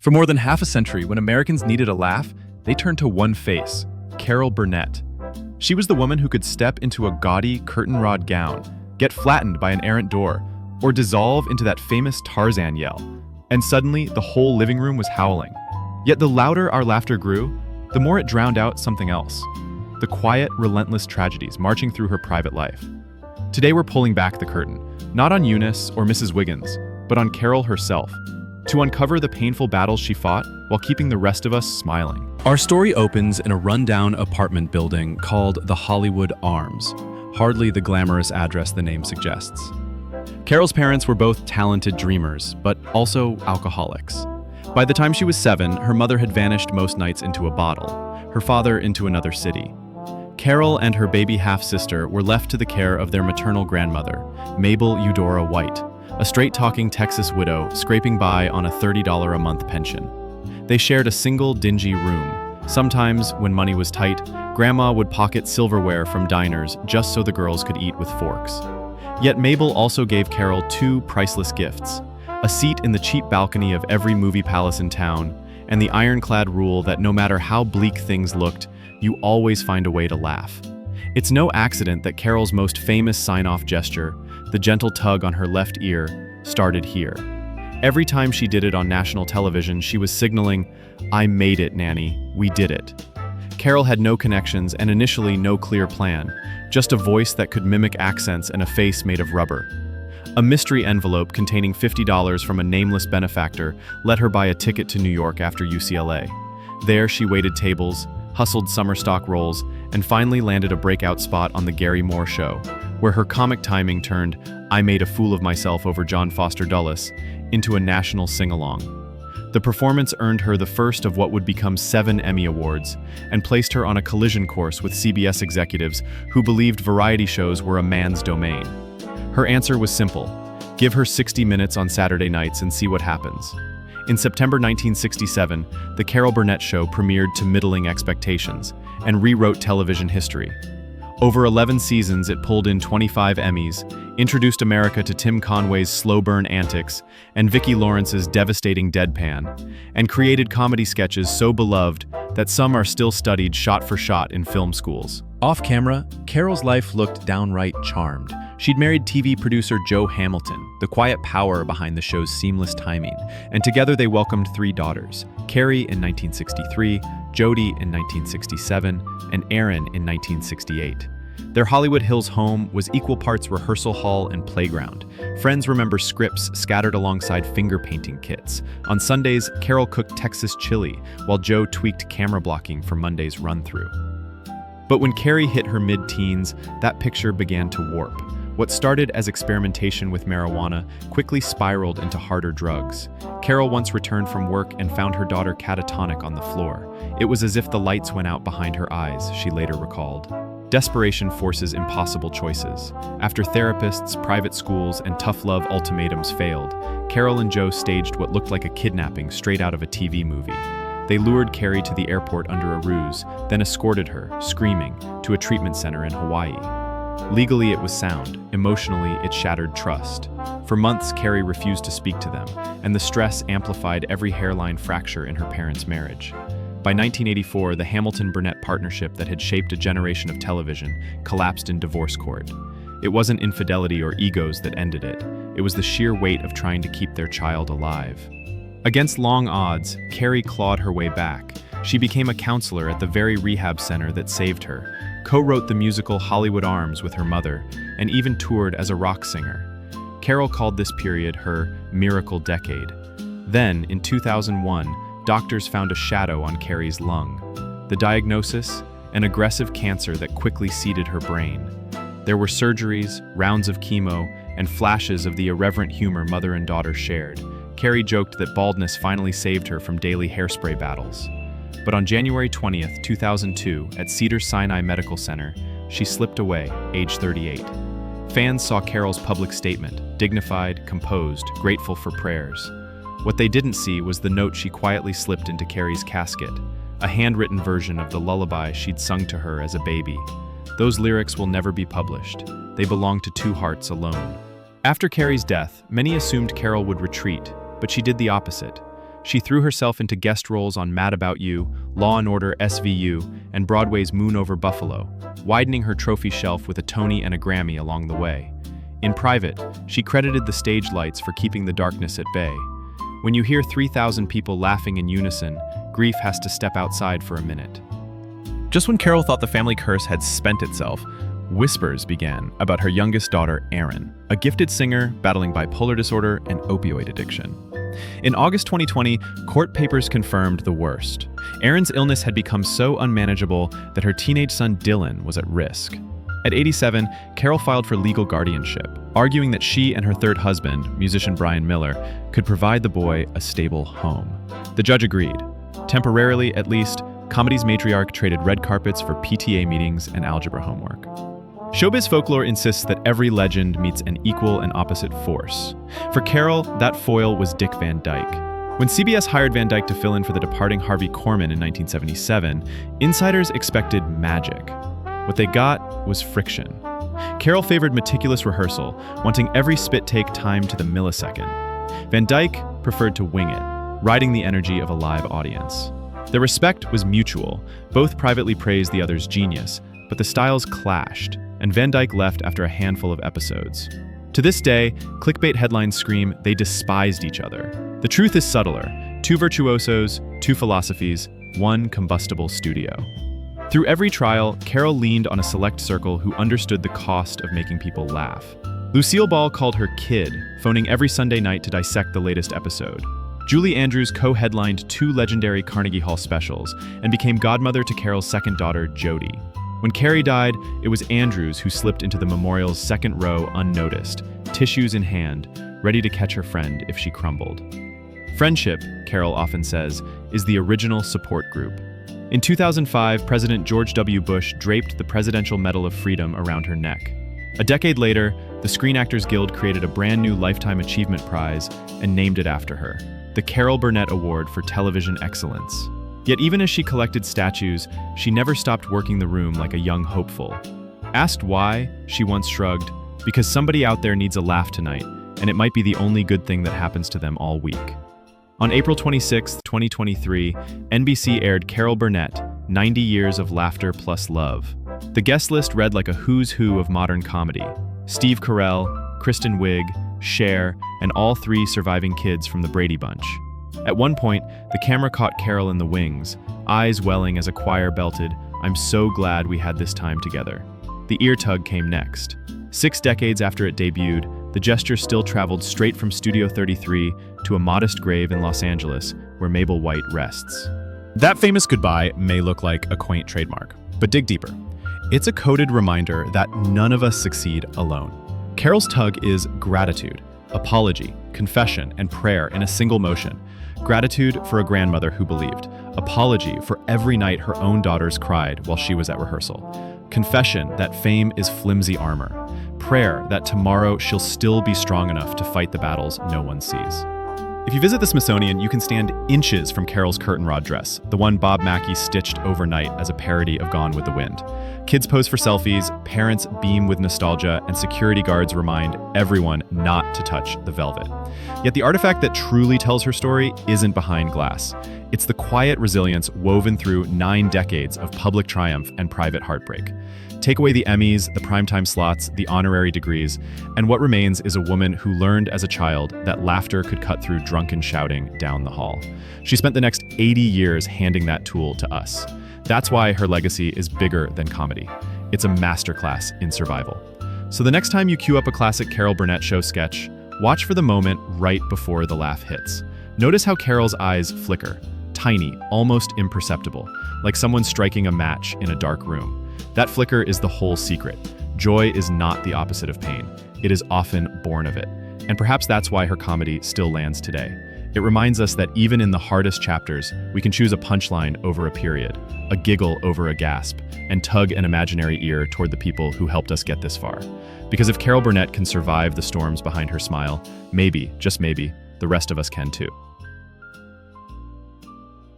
For more than half a century, when Americans needed a laugh, they turned to one face, Carol Burnett. She was the woman who could step into a gaudy curtain-rod gown, get flattened by an errant door, or dissolve into that famous Tarzan yell. And suddenly, the whole living room was howling. Yet the louder our laughter grew, the more it drowned out something else. The quiet, relentless tragedies marching through her private life. Today we're pulling back the curtain, not on Eunice or Mrs. Wiggins, but on Carol herself, to uncover the painful battles she fought while keeping the rest of us smiling. Our story opens in a rundown apartment building called the Hollywood Arms, hardly the glamorous address the name suggests. Carol's parents were both talented dreamers, but also alcoholics. By the time she was 7, her mother had vanished most nights into a bottle, her father into another city. Carol and her baby half-sister were left to the care of their maternal grandmother, Mabel Eudora White, a straight-talking Texas widow scraping by on a $30 a month pension. They shared a single dingy room. Sometimes, when money was tight, Grandma would pocket silverware from diners just so the girls could eat with forks. Yet Mabel also gave Carol 2 priceless gifts: a seat in the cheap balcony of every movie palace in town, and the ironclad rule that no matter how bleak things looked, you always find a way to laugh. It's no accident that Carol's most famous sign-off gesture, the gentle tug on her left ear, started here. Every time she did it on national television, she was signaling, "I made it, Nanny, we did it." Carol had no connections and initially no clear plan, just a voice that could mimic accents and a face made of rubber. A mystery envelope containing $50 from a nameless benefactor let her buy a ticket to New York after UCLA. There she waited tables, hustled summer stock rolls, and finally landed a breakout spot on The Gary Moore Show, where her comic timing turned "I made a fool of myself over John Foster Dulles" into a national sing-along. The performance earned her the first of what would become 7 Emmy Awards and placed her on a collision course with CBS executives who believed variety shows were a man's domain. Her answer was simple: give her 60 minutes on Saturday nights and see what happens. In September 1967, The Carol Burnett Show premiered to middling expectations and rewrote television history. Over 11 seasons, it pulled in 25 Emmys, introduced America to Tim Conway's slow burn antics and Vicki Lawrence's devastating deadpan, and created comedy sketches so beloved that some are still studied shot for shot in film schools. Off camera, Carol's life looked downright charmed. She'd married TV producer Joe Hamilton, the quiet power behind the show's seamless timing, and together they welcomed 3 daughters: Carrie in 1963, Jody in 1967, and Erin in 1968. Their Hollywood Hills home was equal parts rehearsal hall and playground. Friends remember scripts scattered alongside finger painting kits. On Sundays, Carol cooked Texas chili, while Joe tweaked camera blocking for Monday's run-through. But when Carrie hit her mid-teens, that picture began to warp. What started as experimentation with marijuana quickly spiraled into harder drugs. Carol once returned from work and found her daughter catatonic on the floor. It was as if the lights went out behind her eyes, she later recalled. Desperation forces impossible choices. After therapists, private schools, and tough love ultimatums failed, Carol and Joe staged what looked like a kidnapping straight out of a TV movie. They lured Carrie to the airport under a ruse, then escorted her, screaming, to a treatment center in Hawaii. Legally, it was sound. Emotionally, it shattered trust. For months, Carrie refused to speak to them, and the stress amplified every hairline fracture in her parents' marriage. By 1984, the Hamilton-Burnett partnership that had shaped a generation of television collapsed in divorce court. It wasn't infidelity or egos that ended it. It was the sheer weight of trying to keep their child alive. Against long odds, Carrie clawed her way back. She became a counselor at the very rehab center that saved her, co-wrote the musical Hollywood Arms with her mother, and even toured as a rock singer. Carol called this period her miracle decade. Then, in 2001, doctors found a shadow on Carrie's lung. The diagnosis? An aggressive cancer that quickly seeded her brain. There were surgeries, rounds of chemo, and flashes of the irreverent humor mother and daughter shared. Carrie joked that baldness finally saved her from daily hairspray battles. But on January 20th, 2002, at Cedars-Sinai Medical Center, she slipped away, age 38. Fans saw Carol's public statement, dignified, composed, grateful for prayers. What they didn't see was the note she quietly slipped into Carrie's casket, a handwritten version of the lullaby she'd sung to her as a baby. Those lyrics will never be published. They belong to 2 hearts alone. After Carrie's death, many assumed Carol would retreat, but she did the opposite. she threw herself into guest roles on Mad About You, Law & Order SVU, and Broadway's Moon Over Buffalo, widening her trophy shelf with a Tony and a Grammy along the way. In private, she credited the stage lights for keeping the darkness at bay. When you hear 3,000 people laughing in unison, grief has to step outside for a minute. Just when Carol thought the family curse had spent itself, whispers began about her youngest daughter, Erin, a gifted singer battling bipolar disorder and opioid addiction. In August 2020, court papers confirmed the worst. Erin's illness had become so unmanageable that her teenage son Dylan was at risk. At 87, Carol filed for legal guardianship, arguing that she and her third husband, musician Brian Miller, could provide the boy a stable home. The judge agreed. Temporarily, at least, comedy's matriarch traded red carpets for PTA meetings and algebra homework. Showbiz folklore insists that every legend meets an equal and opposite force. For Carol, that foil was Dick Van Dyke. When CBS hired Van Dyke to fill in for the departing Harvey Korman in 1977, insiders expected magic. What they got was friction. Carol favored meticulous rehearsal, wanting every spit take timed to the millisecond. Van Dyke preferred to wing it, riding the energy of a live audience. Their respect was mutual. Both privately praised the other's genius, but the styles clashed, and Van Dyke left after a handful of episodes. To this day, clickbait headlines scream they despised each other. The truth is subtler. Two virtuosos, two philosophies, one combustible studio. Through every trial, Carol leaned on a select circle who understood the cost of making people laugh. Lucille Ball called her kid, phoning every Sunday night to dissect the latest episode. Julie Andrews co-headlined 2 legendary Carnegie Hall specials and became godmother to Carol's second daughter, Jodie. When Carrie died, it was Andrews who slipped into the memorial's second row unnoticed, tissues in hand, ready to catch her friend if she crumbled. Friendship, Carol often says, is the original support group. In 2005, President George W. Bush draped the Presidential Medal of Freedom around her neck. A decade later, the Screen Actors Guild created a brand new Lifetime Achievement Prize and named it after her, the Carol Burnett Award for Television Excellence. Yet even as she collected statues, she never stopped working the room like a young hopeful. Asked why, she once shrugged, because somebody out there needs a laugh tonight, and it might be the only good thing that happens to them all week. On April 26, 2023, NBC aired Carol Burnett, 90 Years of Laughter Plus Love. The guest list read like a who's who of modern comedy. Steve Carell, Kristen Wiig, Cher, and all 3 surviving kids from the Brady Bunch. At one point, the camera caught Carol in the wings, eyes welling as a choir belted, "I'm so glad we had this time together." The ear-tug came next. 6 decades after it debuted, the gesture still traveled straight from Studio 33 to a modest grave in Los Angeles, where Mabel White rests. That famous goodbye may look like a quaint trademark, but dig deeper. It's a coded reminder that none of us succeed alone. Carol's tug is gratitude, apology, confession, and prayer in a single motion. Gratitude for a grandmother who believed. Apology for every night her own daughters cried while she was at rehearsal. Confession that fame is flimsy armor. Prayer that tomorrow she'll still be strong enough to fight the battles no one sees. If you visit the Smithsonian, you can stand inches from Carol's curtain rod dress, the one Bob Mackie stitched overnight as a parody of Gone with the Wind. Kids pose for selfies, parents beam with nostalgia, and security guards remind everyone not to touch the velvet. Yet the artifact that truly tells her story isn't behind glass. It's the quiet resilience woven through 9 decades of public triumph and private heartbreak. Take away the Emmys, the primetime slots, the honorary degrees, and what remains is a woman who learned as a child that laughter could cut through drunken shouting down the hall. She spent the next 80 years handing that tool to us. That's why her legacy is bigger than comedy. It's a masterclass in survival. So the next time you cue up a classic Carol Burnett show sketch, watch for the moment right before the laugh hits. Notice how Carol's eyes flicker, tiny, almost imperceptible, like someone striking a match in a dark room. That flicker is the whole secret. Joy is not the opposite of pain. It is often born of it. And perhaps that's why her comedy still lands today. It reminds us that even in the hardest chapters, we can choose a punchline over a period, a giggle over a gasp, and tug an imaginary ear toward the people who helped us get this far. Because if Carol Burnett can survive the storms behind her smile, maybe, just maybe, the rest of us can too.